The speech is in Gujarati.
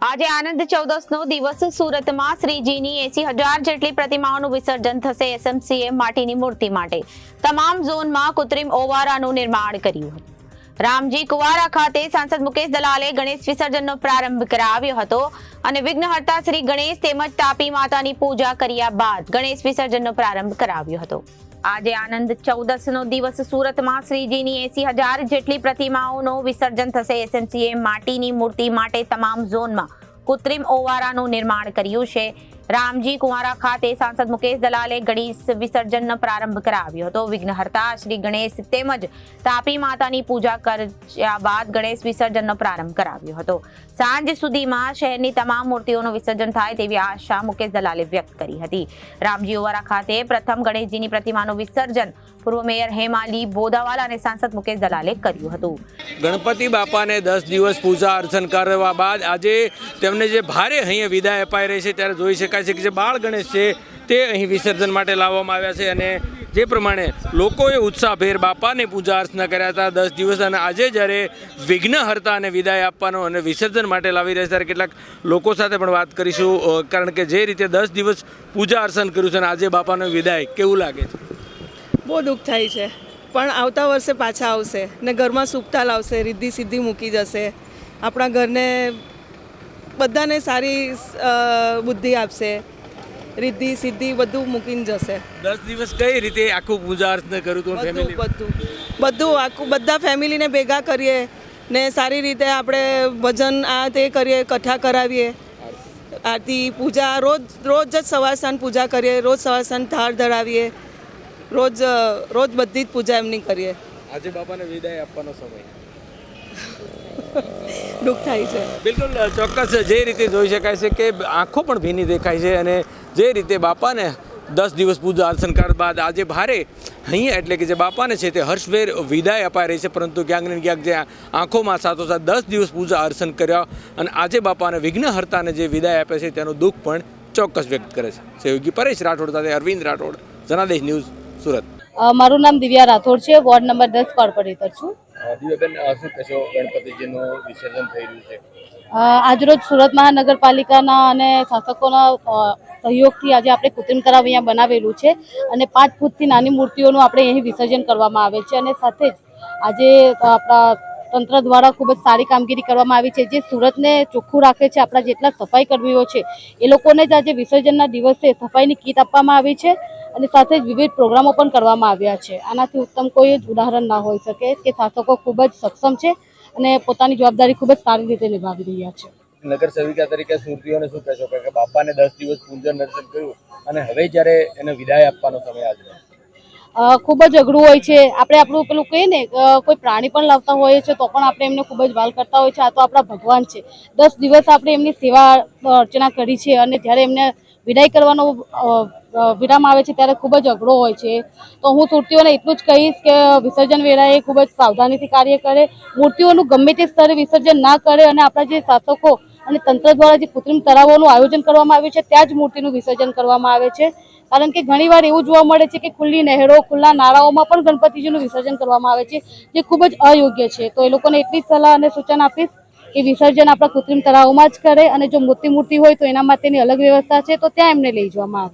આજે આનંદ ચૌદસનો દિવસ સુરતમાં શ્રીજીની 80,000 જેટલી પ્રતિમાઓનું વિસર્જન થશે। એસએમસીએ માટીની મૂર્તિ માટે તમામ ઝોનમાં કૃત્રિમ ઓવારાનું નિર્માણ કર્યું હતું। રામજી કુવારા ખાતે સાંસદ મુકેશ દલાલે ગણેશ વિસર્જનનો પ્રારંભ કરાવ્યો હતો અને વિઘ્નહર્તા શ્રી ગણેશ તેમજ તાપી માતાની પૂજા કર્યા બાદ ગણેશ વિસર્જનનો પ્રારંભ કરાવ્યો હતો। આજે આનંદ ચૌદસનો દિવસ સુરતમાં શ્રીજીની 80,000 જેટલી પ્રતિમાઓનું વિસર્જન થશે। એસએમસીએ માટીની મૂર્તિ માટે તમામ ઝોનમાં કૃત્રિમ ઓવારાનું નિર્માણ કર્યું છે। રામજી કુવારા ખાતે સાંસદ મુકેશ દલાલે ગણેશ વિસર્જનનો પ્રારંભ કરાવ્યો હતો। વિઘ્નહર્તા શ્રી ગણેશ તેમજ તાપી માતાની પૂજા કર્યા બાદ ગણેશ વિસર્જનનો પ્રારંભ કરાવ્યો હતો। સાંજ સુધીમાં શહેરની તમામ મૂર્તિઓનું વિસર્જન થાય તેવી આશા મુકેશ દલાલે વ્યક્ત કરી હતી। રામજી ઓવારા ખાતે પ્રથમ ગણેશજીની પ્રતિમાનું વિસર્જન પૂર્વ મેયર હેમાલી બોદાવાલા અને સાંસદ મુકેશ દલાલે કર્યું હતું। ગણપતિ બાપાને 10 દિવસ પૂજા અર્ચન કરવા બાદ આજે તેમને જે ભારે અહીંયા વિદાય અપાઈ રહી છે ત્યારે જોઈ શકાય છે કે જે બાળ ગણેશ છે તે અહીં વિસર્જન માટે લાવવામાં આવ્યા છે અને જે પ્રમાણે લોકોએ ઉત્સાહભેર બાપાને પૂજા અર્ચના કર્યા હતા 10 દિવસ અને આજે જ્યારે વિઘ્નહર્તા અને વિદાય આપવાનો અને વિસર્જન માટે લાવી રહ્યા ત્યારે કેટલાક લોકો સાથે પણ વાત કરીશું કારણ કે જે રીતે 10 દિવસ પૂજા અર્ચન કર્યું છે અને આજે બાપાનો વિદાય કેવું લાગે છે? બહુ દુઃખ થાય છે પણ આવતા વર્ષે પાછા આવશે ને ઘરમાં સુખતા લાવશે, રિદ્ધિ સિદ્ધિ મૂકી જશે, આપણા ઘરને બધાને સારી બુદ્ધિ આપશે, રિદ્ધિ સિદ્ધિ બધું મૂકીને જશે। 10 દિવસ કઈ રીતે આખું પૂજા અર્ચના કર્યું હતું ફેમિલી? બધું આખું બધા ફેમિલીને ભેગા કરીએ ને સારી રીતે આપણે ભજન આ તે કરીએ, કથા કરાવીએ, આરતી પૂજા રોજ જ સવાર સાંજ પૂજા કરીએ, રોજ સવાર સાંજ થાળ ધરાવીએ, રોજ બધી જ પૂજા એમની કરીએ। આજે બાપાને વિદાય આપવાનો સમય દુઃખ થાય છે બિલકુલ ચોક્કસ। જે રીતે જોઈ શકાય છે કે આંખો પણ ભીની દેખાય છે અને જે રીતે બાપાને 10 દિવસ પૂજા અર્ચન કર્યા બાદ આજે ભારે અહીંયા એટલે કે જે બાપાને છે તે હર્ષભેર વિદાય અપાઈ રહી છે પરંતુ ક્યાંક ને ક્યાંક જે આંખોમાં સાથોસાથ 10 દિવસ પૂજા અર્ચન કર્યા અને આજે બાપાને વિઘ્નહર્તાને જે વિદાય આપે છે તેનું દુઃખ પણ ચોક્કસ વ્યક્ત કરે છે। સહયોગી પરેશ રાઠોડ સાથે અરવિંદ રાઠોડ, જનાદેશ ન્યૂઝ, સુરત। મારું નામ દિવ્યા રાઠોડ છે, વોર્ડ નંબર 10 કોર્પોરેટર છું। દિવ્યાબેન, શું કહેશો? ગણપતિજીનું વિસર્જન થઈ રહ્યું છે, આજરોજ સુરત મહાનગરપાલિકાના અને શાસકોના સહયોગથી આજે આપણે કૃત્રિમ તળાવ અહીંયા બનાવેલું છે અને 5 ફૂટથી નાની મૂર્તિઓનું આપણે અહીં વિસર્જન કરવામાં આવે છે અને સાથે જ આજે આપણા તંત્ર દ્વારા ખૂબ જ સારી કામગીરી કરવામાં આવી છે જે સુરતને ચોખ્ખું રાખે છે। આપણા જેટલા સફાઈ કર્મીઓ છે એ લોકોને જ આજે વિસર્જનના દિવસે સફાઈની કીટ આપવામાં આવી છે અને સાથે જ વિવિધ પ્રોગ્રામો પણ કરવામાં આવ્યા છે। આનાથી ઉત્તમ કોઈ જ ઉદાહરણ ના હોઈ શકે કે શાસકો ખૂબ જ સક્ષમ છે અને પોતાની જવાબદારી ખૂબ જ સારી રીતે નિભાવી રહ્યા છે। નગર સેવિકા તરીકે સુરતીઓને શું કહેશો કે બાપાને 10 દિવસ પૂજન અર્ચન કર્યું અને હવે જ્યારે એને વિદાય આપવાનો સમય આવ્યો? ખૂબ જ અઘરું હોય છે। આપણે આપણું પેલું કહીએ ને કોઈ પ્રાણી પણ લાવતા હોઈએ છીએ તો પણ આપણે એમને ખૂબ જ વાલ કરતા હોય છે। આ તો આપણા ભગવાન છે। 10 દિવસ આપણે એમની સેવા અર્ચના કરી છે અને જ્યારે એમને વિદાય કરવાનો વિરામ આવે છે ત્યારે ખૂબ જ અઘરો હોય છે। તો હું સુરતીઓને એટલું જ કહીશ કે વિસર્જન વેળાએ ખૂબ જ સાવધાનીથી કાર્ય કરે, મૂર્તિઓનું ગમે તે સ્તરે વિસર્જન ના કરે અને આપણા જે શાસકો અને તંત્ર દ્વારા જે કૃત્રિમ તળાવોનું આયોજન કરવામાં આવ્યું છે ત્યાં જ મૂર્તિનું વિસર્જન કરવામાં આવે છે કારણ કે ઘણીવાર એવું જોવા મળે છે કે ખુલ્લી નહેરો, ખુલ્લા નાળાઓમાં પણ ગણપતિજીનું વિસર્જન કરવામાં આવે છે જે ખૂબ જ અયોગ્ય છે। તો એ લોકોને એટલી જ સલાહ અને સૂચન આપીશ કે વિસર્જન આપણા કૃત્રિમ તળાવોમાં જ કરે અને જો મોટી મૂર્તિ હોય તો એના માટેની અલગ વ્યવસ્થા છે તો ત્યાં એમને લઈ જવામાં આવે।